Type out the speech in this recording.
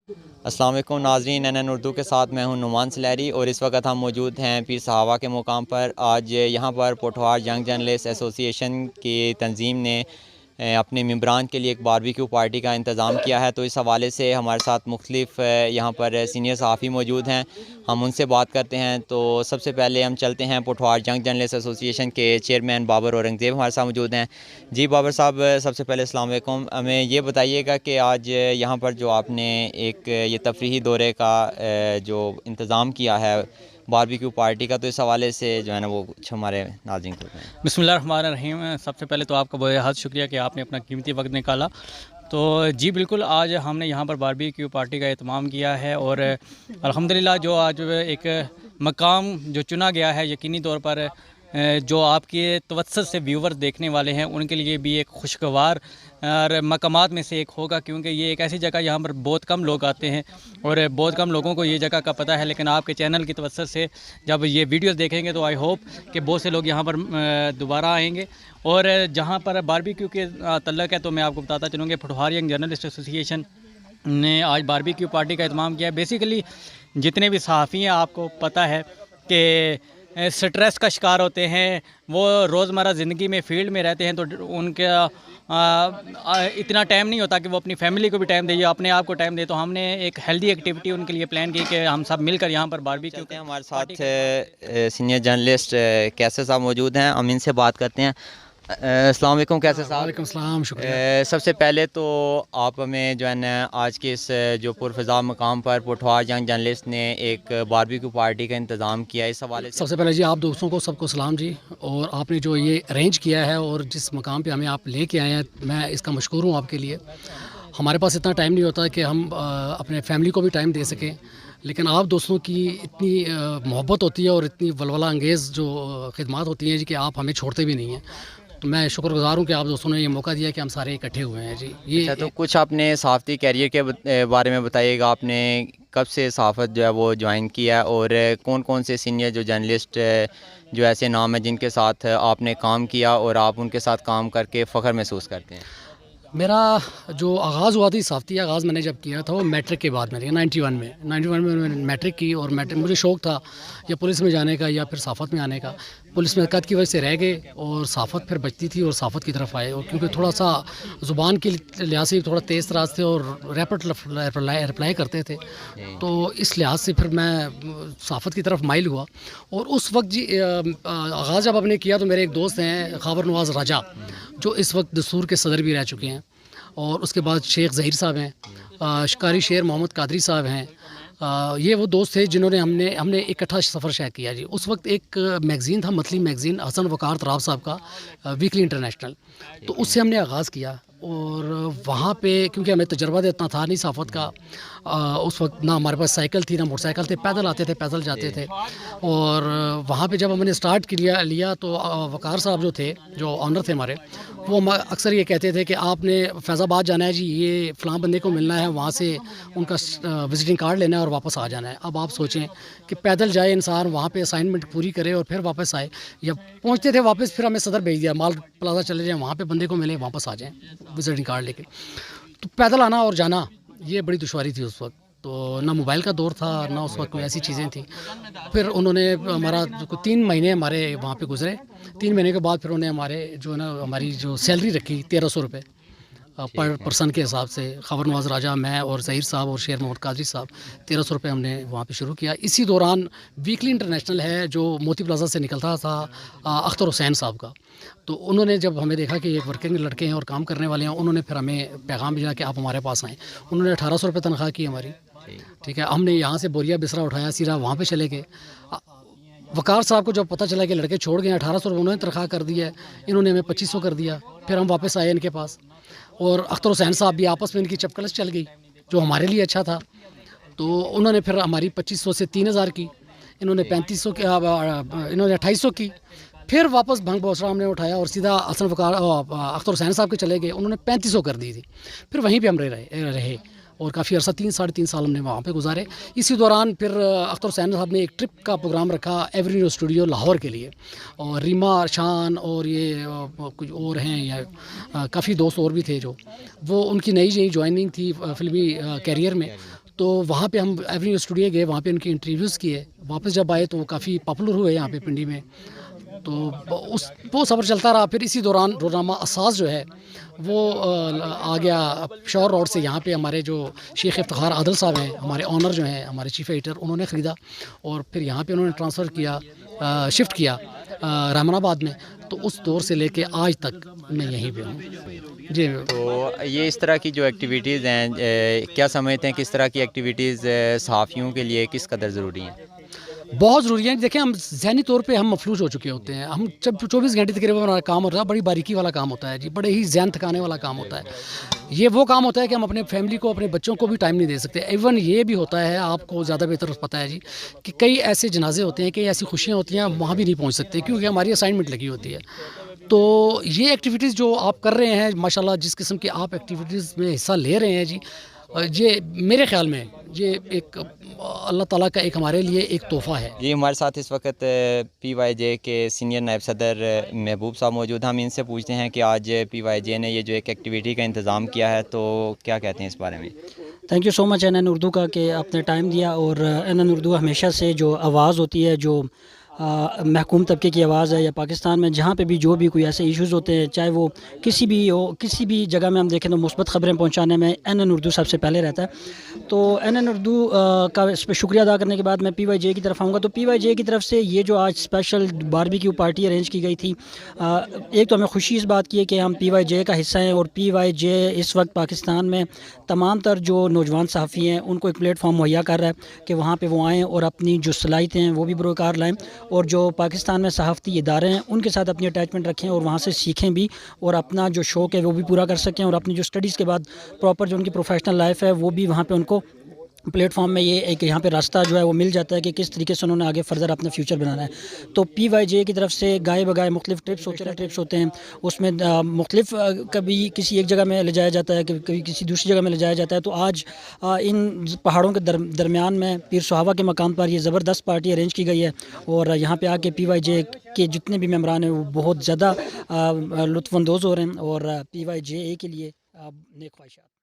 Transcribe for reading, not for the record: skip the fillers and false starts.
السلام علیکم ناظرین، NN اردو کے ساتھ میں ہوں نعمان سلیری، اور اس وقت ہم موجود ہیں پیر صحابہ کے مقام پر۔ آج یہاں پر پوٹھوہار ینگ جرنلسٹ ایسوسی ایشن کی تنظیم نے اپنے ممبران کے لیے ایک باربیکیو پارٹی کا انتظام کیا ہے، تو اس حوالے سے ہمارے ساتھ مختلف یہاں پر سینئر صحافی موجود ہیں، ہم ان سے بات کرتے ہیں۔ تو سب سے پہلے ہم چلتے ہیں پوٹھوہار ینگ جرنلسٹ ایسوسی ایشن کے چیئرمین بابر اورنگزیب ہمارے ساتھ موجود ہیں۔ جی بابر صاحب، سب سے پہلے السلام علیکم، ہمیں یہ بتائیے گا کہ آج یہاں پر جو آپ نے ایک یہ تفریحی دورے کا جو انتظام کیا ہے باربیکیو پارٹی کا، تو اس حوالے سے جو ہے نا وہ کچھ ہمارے ناظرین کو بتائیں۔ بسم اللہ الرحمن الرحیم۔ سب سے پہلے تو آپ کا بہت شکریہ کہ آپ نے اپنا قیمتی وقت نکالا۔ تو جی بالکل، آج ہم نے یہاں پر باربیکیو پارٹی کا اہتمام کیا ہے، اور الحمدللہ جو آج ایک مقام جو چنا گیا ہے، یقینی طور پر جو آپ کے توسط سے ویور دیکھنے والے ہیں ان کے لیے بھی ایک خوشگوار مقامات میں سے ایک ہوگا، کیونکہ یہ ایک ایسی جگہ یہاں پر بہت کم لوگ آتے ہیں اور بہت کم لوگوں کو یہ جگہ کا پتہ ہے، لیکن آپ کے چینل کی توسط سے جب یہ ویڈیوز دیکھیں گے تو آئی ہوپ کہ بہت سے لوگ یہاں پر دوبارہ آئیں گے۔ اور جہاں پر باربیکیو کے تعلق ہے تو میں آپ کو بتاتا چلوں گا، پوٹھوہار ینگ جرنلسٹ ایسوسی ایشن نے آج باربیکیو پارٹی کا اہتمام کیا ہے۔ بیسیکلی جتنے بھی صحافی ہیں آپ کو پتہ ہے کہ سٹریس کا شکار ہوتے ہیں، وہ روزمرہ زندگی میں فیلڈ میں رہتے ہیں، تو ان کا اتنا ٹائم نہیں ہوتا کہ وہ اپنی فیملی کو بھی ٹائم دے یا اپنے آپ کو ٹائم دے، تو ہم نے ایک ہیلدی ایکٹیویٹی ان کے لیے پلان کی کہ ہم سب مل کر یہاں پر باربیکیو چلتے ہیں۔ ہمارے ساتھ سینئر جرنلسٹ کیسر صاحب موجود ہیں، ہم ان سے بات کرتے ہیں۔ السلام علیکم کیسر صاحب۔ وعلیکم السلام، شکریہ۔ سب سے پہلے تو آپ ہمیں جو ہے نا آج کے اس جو پرفضا مقام پر پوٹھوہار ینگ جرنلسٹ نے ایک باربیکیو پارٹی کا انتظام کیا، اس حوالے سے سب سے پہلے جی آپ دوستوں کو سب کو سلام جی، اور آپ نے جو یہ ارینج کیا ہے اور جس مقام پہ ہمیں آپ لے کے آئے ہیں، میں اس کا مشکور ہوں آپ کے لیے۔ ہمارے پاس اتنا ٹائم نہیں ہوتا کہ ہم اپنے فیملی کو بھی ٹائم دے سکیں، لیکن آپ دوستوں کی اتنی محبت ہوتی ہے اور اتنی ولولہ انگیز جو خدمات ہوتی ہیں جی کہ آپ ہمیں چھوڑتے بھی نہیں ہیں، تو میں شکر گزار ہوں کہ آپ دوستوں نے یہ موقع دیا کہ ہم سارے اکٹھے ہوئے ہیں جی۔ یہ تو کچھ آپ نے صحافتی کیریئر کے بارے میں بتائیے گا، آپ نے کب سے صحافت جو ہے وہ جوائن کیا، اور کون کون سے سینئر جو جرنلسٹ جو ایسے نام ہیں جن کے ساتھ آپ نے کام کیا اور آپ ان کے ساتھ کام کر کے فخر محسوس کرتے ہیں؟ میرا جو آغاز ہوا تھی صحافتی آغاز میں نے جب کیا تھا وہ میٹرک کے بعد میری 91 میں نے میٹرک کی، اور مجھے شوق تھا یا پولیس میں جانے کا یا پھر صحافت میں آنے کا۔ پولیس میں قد کی وجہ سے رہ گئے اور صحافت پھر بچتی تھی اور صحافت کی طرف آئے، اور کیونکہ تھوڑا سا زبان کے لحاظ سے تھوڑا تیز تراز تھے اور ریپڈ رپلائی کرتے تھے، تو اس لحاظ سے پھر میں صحافت کی طرف مائل ہوا۔ اور اس وقت جی آغاز جب آپ نے کیا تو میرے ایک دوست ہیں خاور نواز راجہ، جو اس وقت دستور کے صدر بھی رہ چکے ہیں، اور اس کے بعد شیخ ظہیر صاحب ہیں، شکاری شیر محمد قادری صاحب ہیں، یہ وہ دوست تھے جنہوں نے ہم نے اکٹھا سفر شیئر کیا جی۔ اس وقت ایک میگزین تھا، متھلی میگزین، حسن وقار تراب صاحب کا، ویکلی انٹرنیشنل، تو اس سے ہم نے آغاز کیا۔ اور وہاں پہ کیونکہ ہمیں تجربہ اتنا تھا نہیں صحافت کا، اس وقت نہ ہمارے پاس سائیکل تھی نہ موٹر سائیکل تھے، پیدل آتے تھے، پیدل جاتے تھے، اور وہاں پہ جب ہم نے اسٹارٹ لیا تو وقار صاحب جو تھے، جو آنر تھے ہمارے، وہ اکثر یہ کہتے تھے کہ آپ نے فیض آباد جانا ہے جی، یہ فلاں بندے کو ملنا ہے، وہاں سے ان کا وزٹنگ کارڈ لینا ہے اور واپس آ جانا ہے۔ اب آپ سوچیں کہ پیدل جائے انسان، وہاں پہ اسائنمنٹ پوری کرے اور پھر واپس آئے، یا پہنچتے تھے واپس پھر ہمیں صدر بھیج دیا، مال پلازا چلے جائیں، وہاں پہ بندے کو ملے، واپس آ جائیں وزٹنگ کارڈ لے کے۔ تو پیدل آنا اور جانا یہ بڑی دشواری تھی اس وقت، تو نہ موبائل کا دور تھا نہ اس وقت کوئی ایسی چیزیں تھیں۔ پھر انہوں نے ہمارا 3 مہینے ہمارے وہاں پہ گزرے، 3 مہینے کے بعد پھر انہوں نے ہمارے جو ہے نا ہماری جو سیلری رکھی 1300 روپے پر پرسن کے حساب سے، خاور نواز راجہ، میں اور ظہیر صاحب اور شیر محمد قادری صاحب، 1300 روپے ہم نے وہاں پہ شروع کیا۔ اسی دوران ویکلی انٹرنیشنل ہے جو موتی پلازا سے نکلتا تھا، اختر حسین صاحب کا، تو انہوں نے جب ہمیں دیکھا کہ ایک ورکنگ لڑکے ہیں اور کام کرنے والے ہیں، انہوں نے پھر ہمیں پیغام بھیجا کہ آپ ہمارے پاس آئیں۔ انہوں نے 1800 روپے تنخواہ کی ہماری، ٹھیک ہے۔ ہم نے یہاں سے بوریا بسرا اٹھایا، سیدھا وہاں پہ چلے گئے۔ وقار صاحب کو جب پتہ چلا کہ لڑکے چھوڑ گئے ہیں، 1800 روپے انہوں نے تنخواہ کر دی ہے، انہوں نے ہمیں 2500 کر دیا، پھر ہم واپس آئے ان کے پاس، اور اختر حسین صاحب بھی آپس میں ان کی چپکلس چل گئی جو ہمارے لیے اچھا تھا، تو انہوں نے پھر ہماری 2500 سے 3000 کی، انہوں نے 3500 کی، انہوں نے 2800 کی، پھر واپس بھنگ بوسرا ہم نے اٹھایا اور سیدھا حسن وقار اختر حسین صاحب کے چلے گئے، انہوں نے 3500 کر دی تھی، پھر وہیں پہ ہم رہے اور کافی عرصہ 3-3.5 سال ہم نے وہاں پہ گزارے۔ اسی دوران پھر اختر حسین صاحب نے ایک ٹرپ کا پروگرام رکھا ایوری نیو اسٹوڈیو لاہور کے لیے، اور ریما شان اور یہ کچھ اور ہیں، یا کافی دوست اور بھی تھے جو وہ ان کی نئی جوائننگ تھی فلمی کیریئر میں، تو وہاں پہ ہم ایونیو اسٹوڈیو گئے, وہاں پہ ان کے انٹرویوز کیے. واپس جب آئے تو وہ کافی پاپولر ہوئے یہاں پہ پنڈی میں. تو وہ سفر چلتا رہا. پھر اسی دوران روزنامہ اساس جو ہے وہ آ گیا پشاور روڈ سے. یہاں پہ ہمارے جو شیخ افتخار عادل صاحب ہیں, ہمارے آنر جو ہیں, ہمارے چیف ایڈیٹر, انہوں نے خریدا اور پھر یہاں پہ انہوں نے ٹرانسفر کیا, شفٹ کیا رحمان آباد میں. تو اس دور سے لے کے آج تک میں یہیں پہ ہوں. جی. تو یہ اس طرح کی جو ایکٹیویٹیز ہیں, کیا سمجھتے ہیں کس طرح کی ایکٹیویٹیز صحافیوں کے لیے کس قدر ضروری ہیں؟ بہت ضروری ہے. دیکھیں, ہم ذہنی طور پہ ہم مفلوج ہو چکے ہوتے ہیں. ہم جب 24 گھنٹے تقریباً ہمارا کام ہوتا ہے, بڑی باریکی والا کام ہوتا ہے جی, بڑے ہی ذہن تھکانے والا کام ہوتا ہے. یہ وہ کام ہوتا ہے کہ ہم اپنے فیملی کو, اپنے بچوں کو بھی ٹائم نہیں دے سکتے. ایون یہ بھی ہوتا ہے, آپ کو زیادہ بہتر پتہ ہے جی, کہ کئی ایسے جنازے ہوتے ہیں, کئی ایسی خوشیاں ہوتی ہیں, وہاں بھی نہیں پہنچ سکتے کیونکہ ہماری اسائنمنٹ لگی ہوتی ہے. تو یہ ایکٹیویٹیز جو آپ کر رہے ہیں ماشاءاللہ, جس قسم کی آپ ایکٹیویٹیز میں حصہ لے رہے ہیں جی, یہ میرے خیال میں یہ ایک اللہ تعالیٰ کا ایک ہمارے لیے ایک تحفہ ہے. جی, ہمارے ساتھ اس وقت پی وائی جے کے سینئر نائب صدر محبوب صاحب موجود ہیں. ہم ان سے پوچھتے ہیں کہ آج پی وائی جے نے یہ جو ایک ایکٹیویٹی کا انتظام کیا ہے تو کیا کہتے ہیں اس بارے میں؟ تھینک یو سو مچ این اردو کا کہ آپ نے ٹائم دیا. اور این اردو ہمیشہ سے جو آواز ہوتی ہے, جو محکوم طبقے کی آواز ہے, یا پاکستان میں جہاں پہ بھی جو بھی کوئی ایسے ایشوز ہوتے ہیں, چاہے وہ کسی بھی ہو, کسی بھی جگہ میں ہم دیکھیں تو مثبت خبریں پہنچانے میں این اردو سب سے پہلے رہتا ہے. تو این اردو کا اس پہ شکریہ ادا کرنے کے بعد میں پی وائی جے کی طرف آؤں گا. تو پی وائی جے کی طرف سے یہ جو آج اسپیشل باربیکیو پارٹی ارینج کی گئی تھی, ایک تو ہمیں خوشی اس بات کی ہے کہ ہم پی وائی جے کا حصہ ہیں, اور پی وائی جے اس وقت پاکستان میں تمام تر جو نوجوان صحافی ہیں ان کو ایک پلیٹ فارم مہیا کر رہا ہے کہ وہاں پہ وہ آئیں اور اپنی جو صلاحیتیں ہیں وہ بھی بروکار لائیں, اور جو پاکستان میں صحافتی ادارے ہیں ان کے ساتھ اپنی اٹیچمنٹ رکھیں اور وہاں سے سیکھیں بھی, اور اپنا جو شوق ہے وہ بھی پورا کر سکیں, اور اپنی جو اسٹڈیز کے بعد پراپر جو ان کی پروفیشنل لائف ہے وہ بھی وہاں پہ ان کو پلیٹ فارم میں یہ ایک یہاں پہ راستہ جو ہے وہ مل جاتا ہے کہ کس طریقے سے انہوں نے آگے فردر اپنا فیوچر بنانا ہے. تو پی وائی جے کی طرف سے گائے بگائے مختلف ٹرپس ہوتے ہیں, اس میں مختلف کبھی کسی ایک جگہ میں لے جایا جاتا ہے, کبھی کسی دوسری جگہ میں لے جایا جاتا ہے. تو آج ان پہاڑوں کے درمیان میں پیر صحابہ کے مقام پر یہ زبردست پارٹی ارینج کی گئی ہے, اور یہاں پہ آ کے پی وائی جے کے جتنے بھی ممبران ہیں وہ بہت زیادہ لطف اندوز ہو رہے ہیں, اور پی وائی جے کے لیے نیک خواہشات.